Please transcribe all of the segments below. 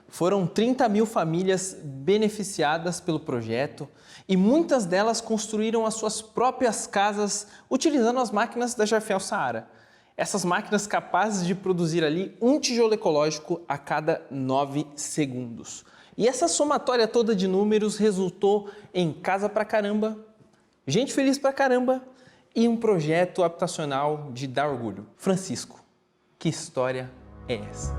Foram 30 mil famílias beneficiadas pelo projeto e muitas delas construíram as suas próprias casas utilizando as máquinas da Jafel Saara. Essas máquinas capazes de produzir ali um tijolo ecológico a cada 9 segundos. E essa somatória toda de números resultou em casa pra caramba, gente feliz pra caramba e um projeto habitacional de dar orgulho. Francisco, que história é essa?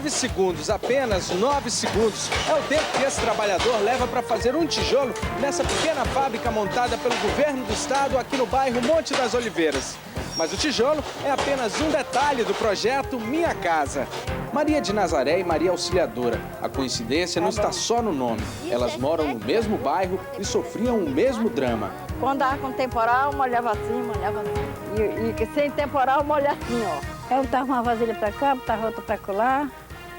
Segundos, apenas 9 segundos. É o tempo que esse trabalhador leva para fazer um tijolo nessa pequena fábrica montada pelo governo do estado aqui no bairro Monte das Oliveiras. Mas o tijolo é apenas um detalhe do projeto Minha Casa. Maria de Nazaré e Maria Auxiliadora. A coincidência não está só no nome. Elas moram no mesmo bairro e sofriam o mesmo drama. Quando estava com temporal, molhava assim, molhava assim. E sem temporal, molha assim, ó. Eu botava uma vasilha para cá, botava outra para colar.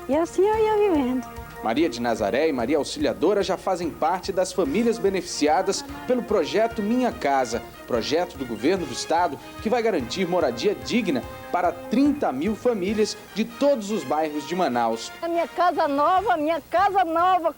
E assim eu ia vivendo. Maria de Nazaré e Maria Auxiliadora já fazem parte das famílias beneficiadas pelo projeto Minha Casa, projeto do governo do estado que vai garantir moradia digna para 30 mil famílias de todos os bairros de Manaus. A minha casa nova,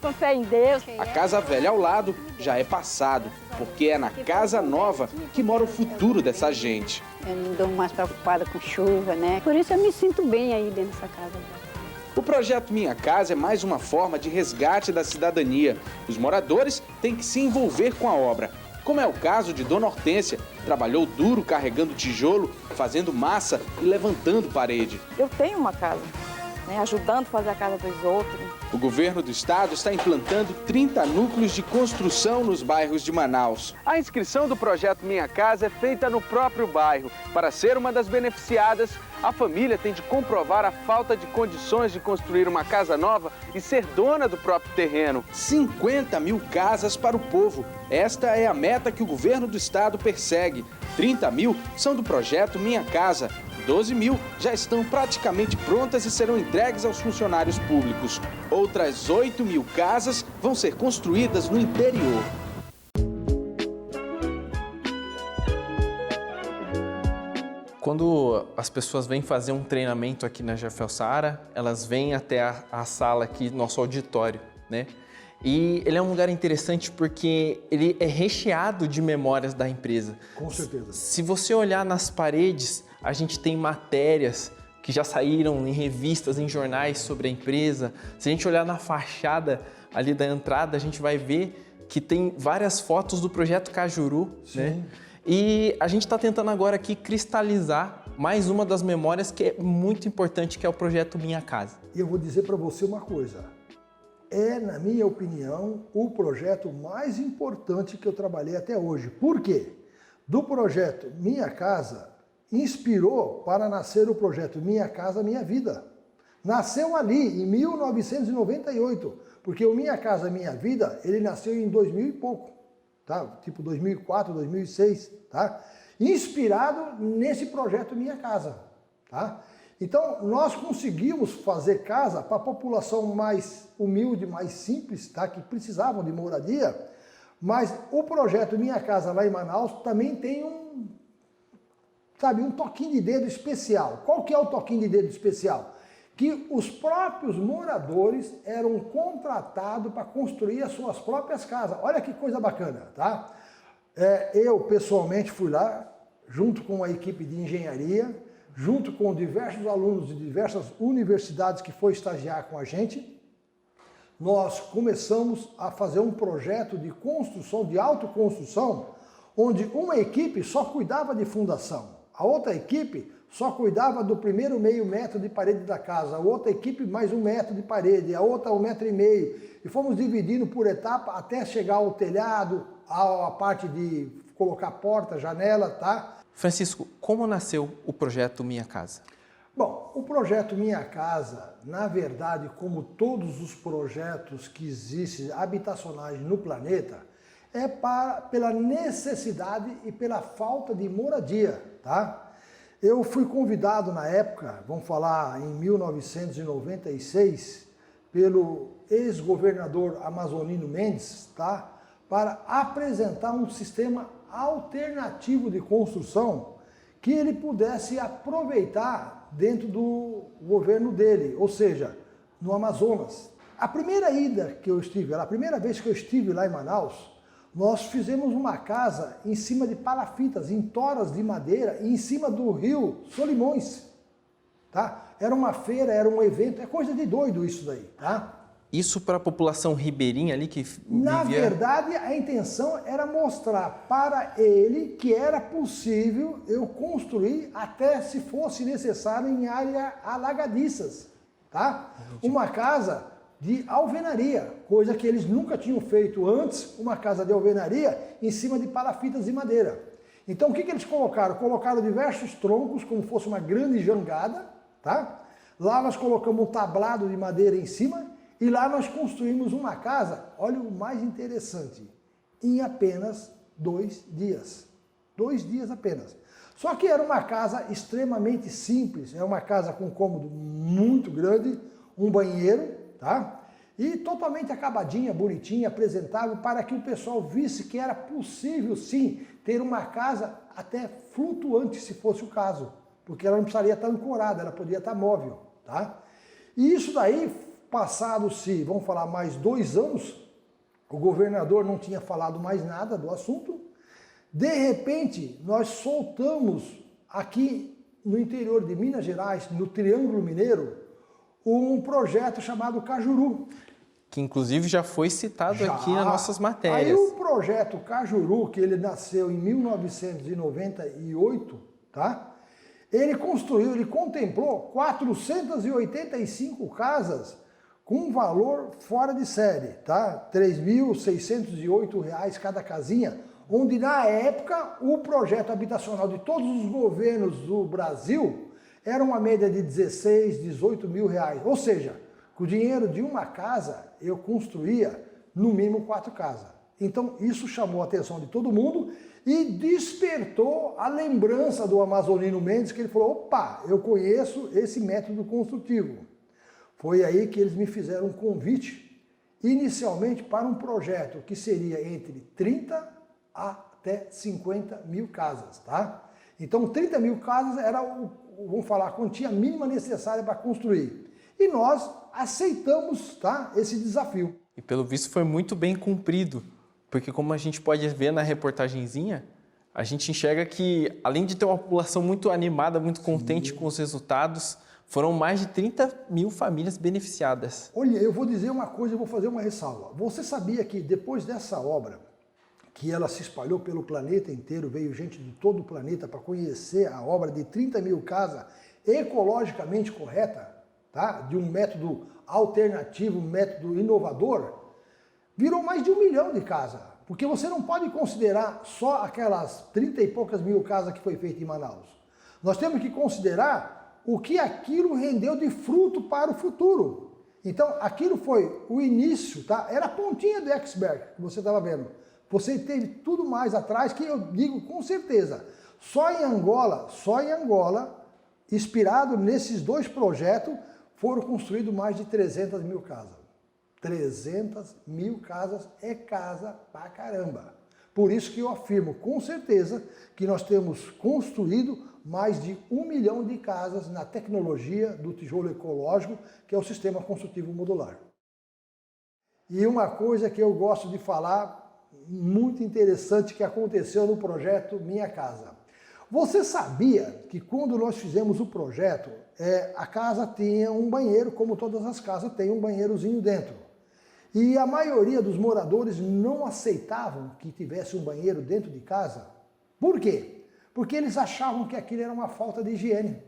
com fé em Deus. A casa velha ao lado já é passado, porque é na casa nova que mora o futuro dessa gente. Eu não estou mais preocupada com chuva, né? Por isso eu me sinto bem aí dentro dessa casa. O projeto Minha Casa é mais uma forma de resgate da cidadania. Os moradores têm que se envolver com a obra, como é o caso de Dona Hortência. Trabalhou duro carregando tijolo, fazendo massa e levantando parede. Eu tenho uma casa, né, ajudando a fazer a casa dos outros. O governo do estado está implantando 30 núcleos de construção nos bairros de Manaus. A inscrição do projeto Minha Casa é feita no próprio bairro. Para ser uma das beneficiadas, a família tem de comprovar a falta de condições de construir uma casa nova e ser dona do próprio terreno. 50 mil casas para o povo. Esta é a meta que o governo do estado persegue. 30 mil são do projeto Minha Casa. 12 mil já estão praticamente prontas e serão entregues aos funcionários públicos. Outras 8 mil casas vão ser construídas no interior. Quando as pessoas vêm fazer um treinamento aqui na Jafel Saara, elas vêm até a sala aqui, nosso auditório, né? E ele é um lugar interessante porque ele é recheado de memórias da empresa. Com certeza. Se você olhar nas paredes, a gente tem matérias que já saíram em revistas, em jornais sobre a empresa. Se a gente olhar na fachada ali da entrada, a gente vai ver que tem várias fotos do projeto Cajuru, né? E a gente está tentando agora aqui cristalizar mais uma das memórias que é muito importante, que é o projeto Minha Casa. E eu vou dizer para você uma coisa. É, na minha opinião, o projeto mais importante que eu trabalhei até hoje. Por quê? Do projeto Minha Casa, inspirou para nascer o projeto Minha Casa Minha Vida. Nasceu ali, em 1998, porque o Minha Casa Minha Vida, ele nasceu em 2000 e pouco, tá? Tipo 2004, 2006, tá? Inspirado nesse projeto Minha Casa, tá? Então, nós conseguimos fazer casa para a população mais humilde, mais simples, tá? Que precisavam de moradia, mas o projeto Minha Casa lá em Manaus também tem um toquinho de dedo especial. Qual que é o toquinho de dedo especial? Que os próprios moradores eram contratados para construir as suas próprias casas. Olha que coisa bacana, tá? Eu, pessoalmente, fui lá, junto com a equipe de engenharia, junto com diversos alunos de diversas universidades que foi estagiar com a gente, nós começamos a fazer um projeto de construção, de autoconstrução, onde uma equipe só cuidava de fundação, a outra equipe só cuidava do primeiro meio metro de parede da casa, a outra equipe mais 1 metro de parede, a outra 1,5 metro, e fomos dividindo por etapa até chegar ao telhado, a parte de colocar porta, janela, tá? Francisco, como nasceu o projeto Minha Casa? Bom, o projeto Minha Casa, na verdade, como todos os projetos que existem habitacionais no planeta, é pela necessidade e pela falta de moradia, tá? Eu fui convidado na época, vamos falar em 1996, pelo ex-governador Amazonino Mendes, tá? Para apresentar um sistema alternativo de construção que ele pudesse aproveitar dentro do governo dele, ou seja, no Amazonas. A primeira ida que eu estive lá, a primeira vez que eu estive lá em Manaus, nós fizemos uma casa em cima de palafitas, em toras de madeira, em cima do rio Solimões, tá? Era uma feira, era um evento, é coisa de doido isso daí, tá? Isso para a população ribeirinha ali que Na vivia... verdade, a intenção era mostrar para ele que era possível eu construir até se fosse necessário em áreas alagadiças, tá? Uma casa de alvenaria, coisa que eles nunca tinham feito antes, uma casa de alvenaria em cima de palafitas de madeira. Então o que eles colocaram? Colocaram diversos troncos, como fosse uma grande jangada, tá? Lá nós colocamos um tablado de madeira em cima e lá nós construímos uma casa, olha o mais interessante, em apenas 2 dias. 2 dias apenas. Só que era uma casa extremamente simples, é uma casa com um cômodo muito grande, um banheiro, tá? E totalmente acabadinha, bonitinha, apresentável, para que o pessoal visse que era possível, sim, ter uma casa até flutuante, se fosse o caso, porque ela não precisaria estar ancorada, ela podia estar móvel, tá? E isso daí, passado-se, vamos falar, mais 2 anos, o governador não tinha falado mais nada do assunto, de repente, nós soltamos aqui no interior de Minas Gerais, no Triângulo Mineiro, um projeto chamado Cajuru. Que inclusive já foi citado aqui nas nossas matérias. Aí o projeto Cajuru, que ele nasceu em 1998, tá? Ele contemplou 485 casas com um valor fora de série, tá? R$ 3.608 cada casinha, onde na época o projeto habitacional de todos os governos do Brasil era uma média de 16, 18 mil reais. Ou seja, com o dinheiro de uma casa eu construía no mínimo 4 casas. Então isso chamou a atenção de todo mundo e despertou a lembrança do Amazonino Mendes, que ele falou, opa, eu conheço esse método construtivo. Foi aí que eles me fizeram um convite, inicialmente para um projeto que seria entre 30 até 50 mil casas, tá? Então 30 mil casas era, vamos falar, a quantia mínima necessária para construir. E nós aceitamos, tá, esse desafio. E pelo visto foi muito bem cumprido, porque como a gente pode ver na reportagenzinha, a gente enxerga que, além de ter uma população muito animada, muito contente com os resultados, foram mais de 30 mil famílias beneficiadas. Olha, eu vou dizer uma coisa, eu vou fazer uma ressalva. Você sabia que depois dessa obra, que ela se espalhou pelo planeta inteiro, veio gente de todo o planeta para conhecer a obra de 30 mil casas ecologicamente correta, tá? De um método alternativo, um método inovador, virou mais de 1 milhão de casas. Porque você não pode considerar só aquelas 30 e poucas mil casas que foi feita em Manaus. Nós temos que considerar o que aquilo rendeu de fruto para o futuro. Então, aquilo foi o início, tá? Era a pontinha do iceberg que você estava vendo. Você teve tudo mais atrás, que eu digo com certeza, só em Angola, inspirado nesses 2 projetos, foram construídos mais de 300 mil casas. 300 mil casas é casa pra caramba. Por isso que eu afirmo com certeza que nós temos construído mais de 1 milhão de casas na tecnologia do tijolo ecológico, que é o sistema construtivo modular. E uma coisa que eu gosto de falar, muito interessante, que aconteceu no projeto Minha Casa. Você sabia que quando nós fizemos o projeto, a casa tinha um banheiro, como todas as casas têm um banheirozinho dentro. E a maioria dos moradores não aceitavam que tivesse um banheiro dentro de casa. Por quê? Porque eles achavam que aquilo era uma falta de higiene.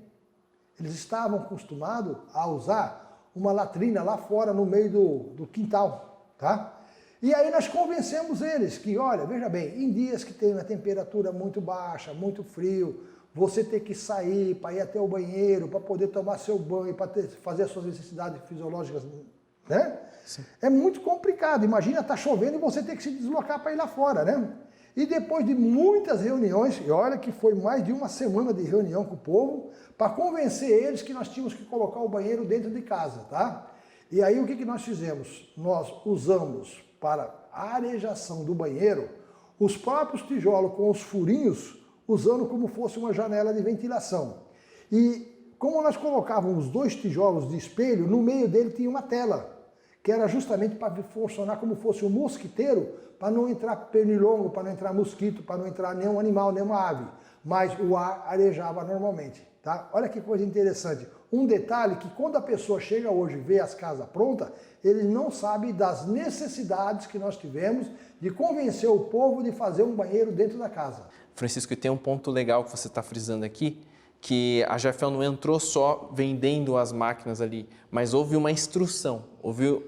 Eles estavam acostumados a usar uma latrina lá fora no meio do quintal, tá? E aí nós convencemos eles que, olha, veja bem, em dias que tem uma temperatura muito baixa, muito frio, você ter que sair para ir até o banheiro, para poder tomar seu banho, para fazer as suas necessidades fisiológicas, né? Sim. É muito complicado. Imagina, tá chovendo e você ter que se deslocar para ir lá fora, né? E depois de muitas reuniões, e olha que foi mais de uma semana de reunião com o povo, para convencer eles que nós tínhamos que colocar o banheiro dentro de casa, tá? E aí o que nós fizemos? Nós usamos para a arejação do banheiro os próprios tijolos com os furinhos, usando como fosse uma janela de ventilação. E como nós colocávamos 2 tijolos de espelho, no meio dele tinha uma tela, que era justamente para funcionar como fosse um mosquiteiro, para não entrar pernilongo, para não entrar mosquito, para não entrar nenhum animal, nenhuma ave. Mas o ar arejava normalmente, tá? Olha que coisa interessante. Um detalhe que quando a pessoa chega hoje e vê as casas prontas, ele não sabe das necessidades que nós tivemos de convencer o povo de fazer um banheiro dentro da casa. Francisco, e tem um ponto legal que você está frisando aqui, que a Jafel não entrou só vendendo as máquinas ali, mas houve uma instrução, houve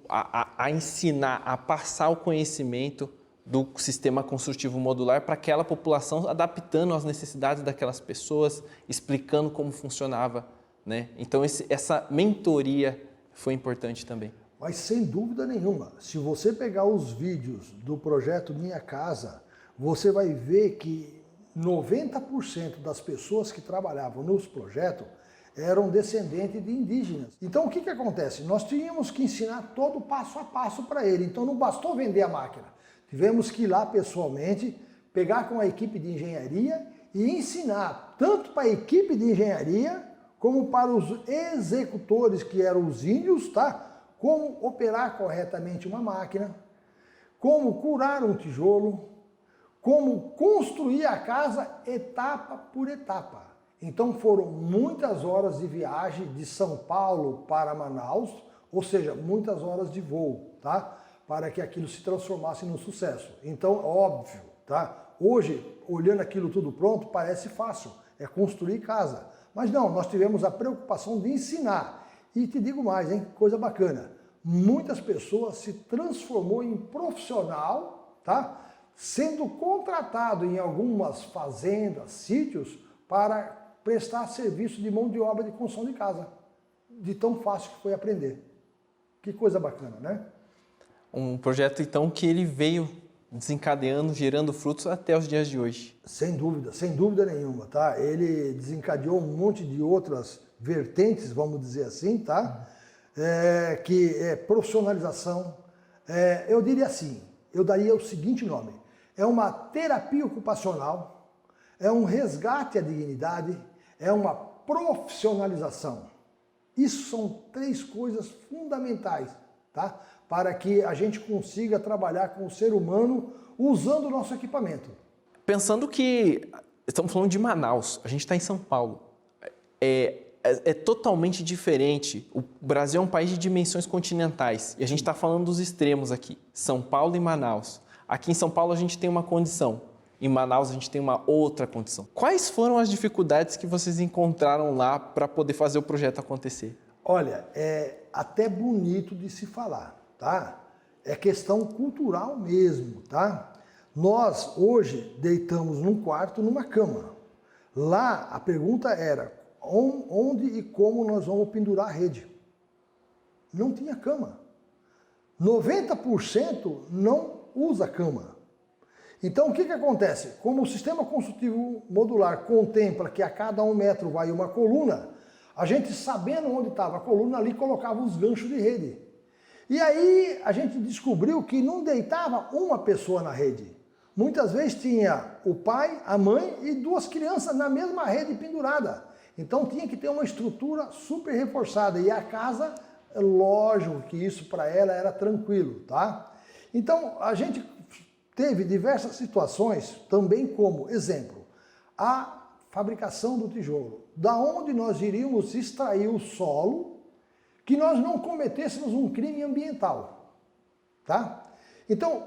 a ensinar, a passar o conhecimento do sistema construtivo modular para aquela população, adaptando às necessidades daquelas pessoas, explicando como funcionava, né? Então essa mentoria foi importante também. Mas sem dúvida nenhuma, se você pegar os vídeos do projeto Minha Casa, você vai ver que 90% das pessoas que trabalhavam nos projetos eram descendentes de indígenas. Então o que acontece? Nós tínhamos que ensinar todo passo a passo para ele. Então não bastou vender a máquina. Tivemos que ir lá pessoalmente, pegar com a equipe de engenharia e ensinar tanto para a equipe de engenharia como para os executores, que eram os índios, tá? Como operar corretamente uma máquina, como curar um tijolo, como construir a casa etapa por etapa. Então foram muitas horas de viagem de São Paulo para Manaus, ou seja, muitas horas de voo, tá? Para que aquilo se transformasse num sucesso. Então, óbvio, tá? Hoje, olhando aquilo tudo pronto, parece fácil, é construir casa. Mas não, nós tivemos a preocupação de ensinar. E te digo mais, hein? Coisa bacana. Muitas pessoas se transformou em profissional, tá? Sendo contratado em algumas fazendas, sítios, para prestar serviço de mão de obra de construção de casa. De tão fácil que foi aprender. Que coisa bacana, né? Um projeto, então, que ele veio desencadeando, gerando frutos até os dias de hoje. Sem dúvida nenhuma, tá? Ele desencadeou um monte de outras vertentes, vamos dizer assim, tá? Que é profissionalização. Eu diria assim, eu daria o seguinte nome. É uma terapia ocupacional, é um resgate à dignidade, é uma profissionalização. Isso são 3 coisas fundamentais, tá? Para que a gente consiga trabalhar com o ser humano usando o nosso equipamento. Pensando que estamos falando de Manaus, a gente está em São Paulo. É totalmente diferente. O Brasil é um país de dimensões continentais e a gente está falando dos extremos aqui, São Paulo e Manaus. Aqui em São Paulo a gente tem uma condição, em Manaus a gente tem uma outra condição. Quais foram as dificuldades que vocês encontraram lá para poder fazer o projeto acontecer? Olha, é até bonito de se falar, tá? É questão cultural mesmo, tá? Nós hoje deitamos num quarto, numa cama. Lá a pergunta era onde e como nós vamos pendurar a rede. Não tinha cama. 90% não usa cama. Então o que acontece? Como o sistema construtivo modular contempla que a cada 1 metro vai uma coluna, a gente, sabendo onde estava a coluna, ali colocava os ganchos de rede. E aí a gente descobriu que não deitava uma pessoa na rede. Muitas vezes tinha o pai, a mãe e 2 crianças na mesma rede pendurada. Então tinha que ter uma estrutura super reforçada. E a casa, lógico que isso para ela era tranquilo, tá? Então a gente teve diversas situações, também como exemplo, a fabricação do tijolo. Da onde nós iríamos extrair o solo que nós não cometêssemos um crime ambiental, tá? Então,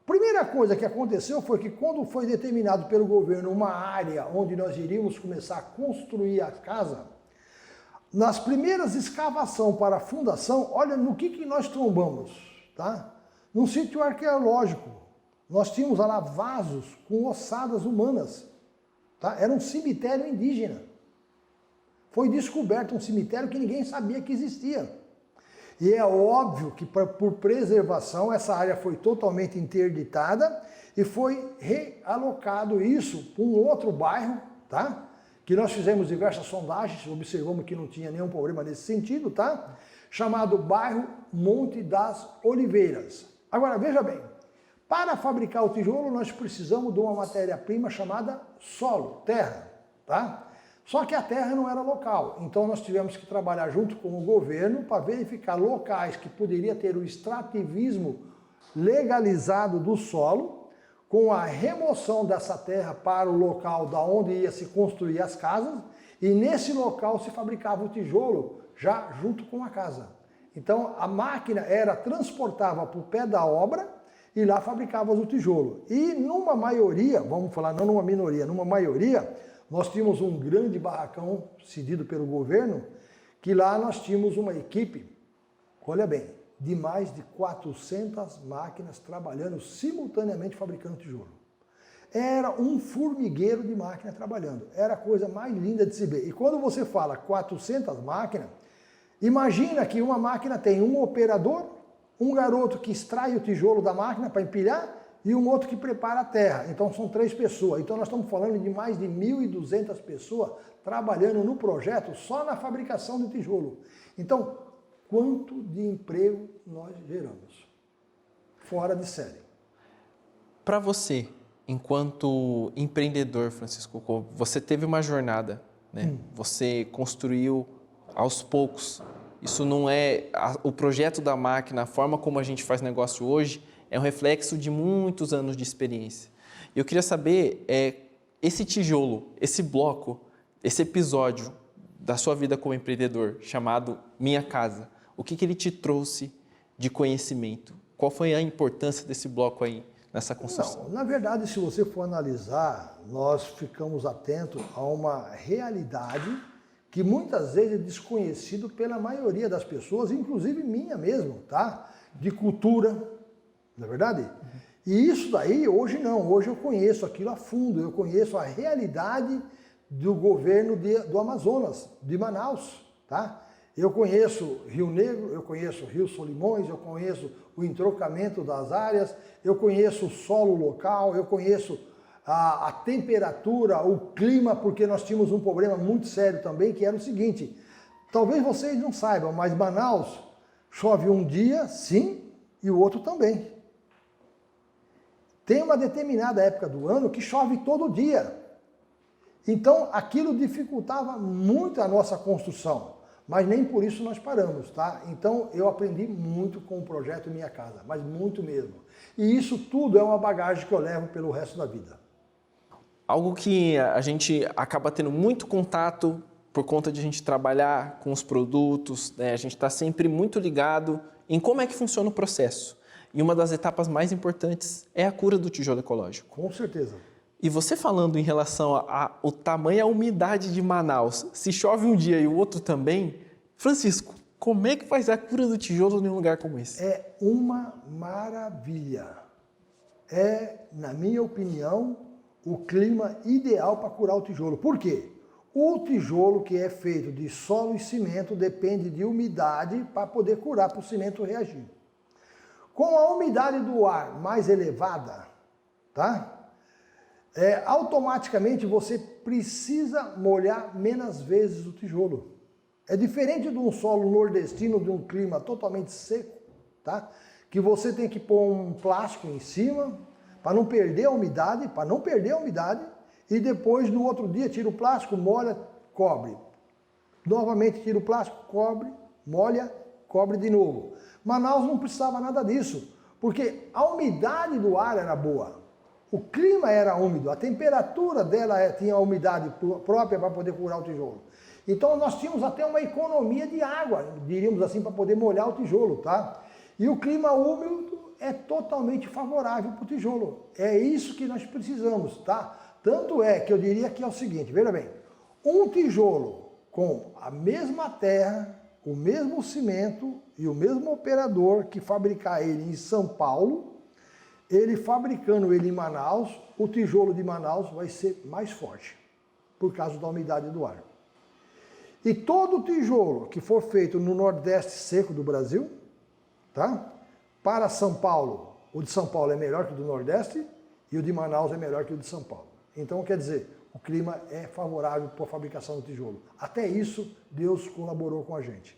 primeira coisa que aconteceu foi que quando foi determinado pelo governo uma área onde nós iríamos começar a construir a casa, nas primeiras escavações para a fundação, olha no que nós trombamos, tá? Num sítio arqueológico, nós tínhamos lá vasos com ossadas humanas, tá? Era um cemitério indígena. Foi descoberto um cemitério que ninguém sabia que existia. E é óbvio que por preservação essa área foi totalmente interditada e foi realocado isso para um outro bairro, tá? Que nós fizemos diversas sondagens, observamos que não tinha nenhum problema nesse sentido, tá? Chamado bairro Monte das Oliveiras. Agora, veja bem, para fabricar o tijolo nós precisamos de uma matéria-prima chamada solo, terra, tá? Só que a terra não era local, então nós tivemos que trabalhar junto com o governo para verificar locais que poderia ter o extrativismo legalizado do solo, com a remoção dessa terra para o local da onde ia se construir as casas, e nesse local se fabricava o tijolo já junto com a casa. Então a máquina transportava para o pé da obra e lá fabricava o tijolo. E numa maioria, vamos falar não numa minoria, numa maioria, nós tínhamos um grande barracão cedido pelo governo, que lá nós tínhamos uma equipe, olha bem, de mais de 400 máquinas trabalhando simultaneamente fabricando tijolo. Era um formigueiro de máquina trabalhando, era a coisa mais linda de se ver. E quando você fala 400 máquinas, imagina que uma máquina tem um operador, um garoto que extrai o tijolo da máquina para empilhar, e um outro que prepara a terra. Então são 3 pessoas. Então nós estamos falando de mais de 1.200 pessoas trabalhando no projeto só na fabricação do tijolo. Então, quanto de emprego nós geramos? Fora de série. Para você, enquanto empreendedor, Francisco, você teve uma jornada, né? Você construiu aos poucos. Isso não é o projeto da máquina, a forma como a gente faz negócio hoje, é um reflexo de muitos anos de experiência. Eu queria saber, esse tijolo, esse bloco, esse episódio da sua vida como empreendedor, chamado Minha Casa, o que ele te trouxe de conhecimento? Qual foi a importância desse bloco aí nessa construção? Não, na verdade, se você for analisar, nós ficamos atentos a uma realidade que muitas vezes é desconhecido pela maioria das pessoas, inclusive minha mesmo, tá? De cultura, não é verdade? E isso daí, hoje não, hoje eu conheço aquilo a fundo, eu conheço a realidade do governo do Amazonas, de Manaus, tá? Eu conheço Rio Negro, eu conheço Rio Solimões, eu conheço o entrocamento das áreas, eu conheço o solo local, eu conheço a temperatura, o clima, porque nós tínhamos um problema muito sério também, que era o seguinte, talvez vocês não saibam, mas Manaus chove um dia, sim, e o outro também. Tem uma determinada época do ano que chove todo dia. Então, aquilo dificultava muito a nossa construção, mas nem por isso nós paramos, tá? Então, eu aprendi muito com o projeto Minha Casa, mas muito mesmo. E isso tudo é uma bagagem que eu levo pelo resto da vida. Algo que a gente acaba tendo muito contato por conta de a gente trabalhar com os produtos, né? A gente está sempre muito ligado em como é que funciona o processo. E uma das etapas mais importantes é a cura do tijolo ecológico. Com certeza. E você falando em relação ao tamanho e a umidade de Manaus, se chove um dia e o outro também, Francisco, como é que faz a cura do tijolo em um lugar como esse? É uma maravilha. É, na minha opinião, o clima ideal para curar o tijolo. Por quê? O tijolo que é feito de solo e cimento depende de umidade para poder curar, para o cimento reagir. Com a umidade do ar mais elevada, tá? Automaticamente você precisa molhar menos vezes o tijolo. É diferente de um solo nordestino, de um clima totalmente seco, tá? Que você tem que pôr um plástico em cima para não perder a umidade, e depois no outro dia tira o plástico, molha, cobre. Novamente tira o plástico, cobre, molha, cobre de novo. Manaus não precisava nada disso, porque a umidade do ar era boa. O clima era úmido, a temperatura dela tinha a umidade própria para poder curar o tijolo. Então nós tínhamos até uma economia de água, diríamos assim, para poder molhar o tijolo, tá? E o clima úmido é totalmente favorável para o tijolo. É isso que nós precisamos, tá? Tanto é que eu diria que é o seguinte, veja bem, um tijolo com a mesma terra, o mesmo cimento e o mesmo operador que fabricar ele em São Paulo, ele fabricando ele em Manaus, o tijolo de Manaus vai ser mais forte. por causa da umidade do ar. E todo tijolo que for feito no Nordeste seco do Brasil, tá? Para São Paulo, o de São Paulo é melhor que o do Nordeste e o de Manaus é melhor que o de São Paulo. Então, quer dizer, o clima é favorável para a fabricação do tijolo. Até isso, Deus colaborou com a gente.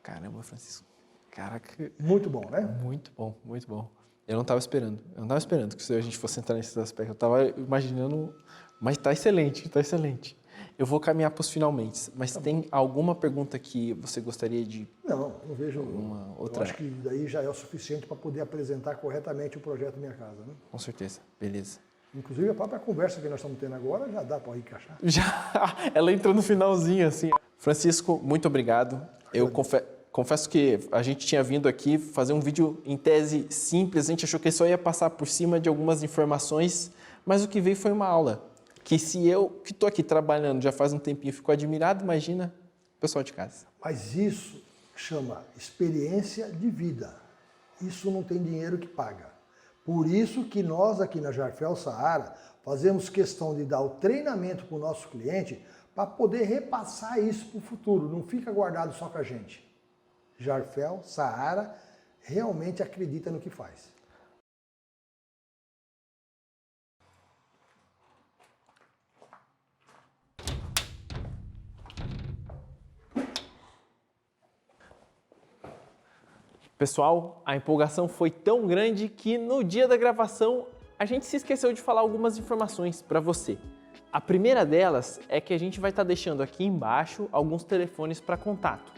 Caramba, Francisco. Caraca. Muito bom, né? Muito bom, muito bom. Eu não estava esperando. Eu não estava esperando que a gente fosse entrar nesses aspectos. Eu estava imaginando, mas está excelente, está excelente. Eu vou caminhar para os finalmente, mas tem alguma pergunta que você gostaria de... Não vejo uma outra. Eu acho que daí já é o suficiente para poder apresentar corretamente o projeto Minha Casa, né? Com certeza, beleza. Inclusive a própria conversa que nós estamos tendo agora já dá para encaixar. Já, ela entrou no finalzinho assim. Francisco, muito obrigado. Eu confesso que a gente tinha vindo aqui fazer um vídeo em tese simples, a gente achou que só ia passar por cima de algumas informações, mas o que veio foi uma aula. Que se eu, que estou aqui trabalhando já faz um tempinho, fico admirado, imagina o pessoal de casa. Mas isso chama experiência de vida. Isso não tem dinheiro que paga. Por isso que nós aqui na Jarfel Saara fazemos questão de dar o treinamento para o nosso cliente para poder repassar isso para o futuro. Não fica guardado só com a gente. Jarfel Saara realmente acredita no que faz. Pessoal, a empolgação foi tão grande que no dia da gravação a gente se esqueceu de falar algumas informações para você. A primeira delas é que a gente vai estar deixando aqui embaixo alguns telefones para contato.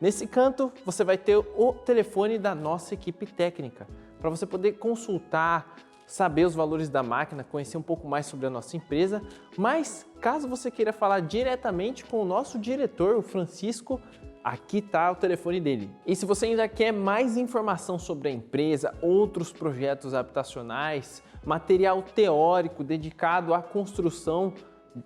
Nesse canto você vai ter o telefone da nossa equipe técnica para você poder consultar, saber os valores da máquina, conhecer um pouco mais sobre a nossa empresa, mas caso você queira falar diretamente com o nosso diretor, o Francisco, aqui está o telefone dele. E se você ainda quer mais informação sobre a empresa, outros projetos habitacionais, material teórico dedicado à construção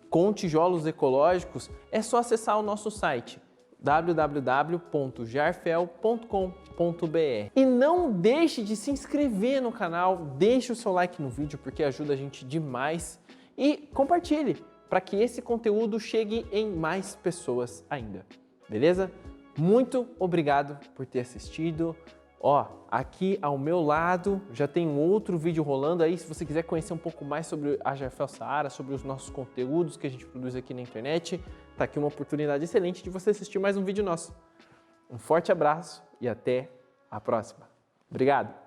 com tijolos ecológicos, é só acessar o nosso site www.jarfel.com.br. E não deixe de se inscrever no canal, deixe o seu like no vídeo porque ajuda a gente demais e compartilhe para que esse conteúdo chegue em mais pessoas ainda. Beleza? Muito obrigado por ter assistido. Ó, aqui ao meu lado já tem um outro vídeo rolando aí, se você quiser conhecer um pouco mais sobre a Jarfel Saara, sobre os nossos conteúdos que a gente produz aqui na internet, tá aqui uma oportunidade excelente de você assistir mais um vídeo nosso. Um forte abraço e até a próxima. Obrigado!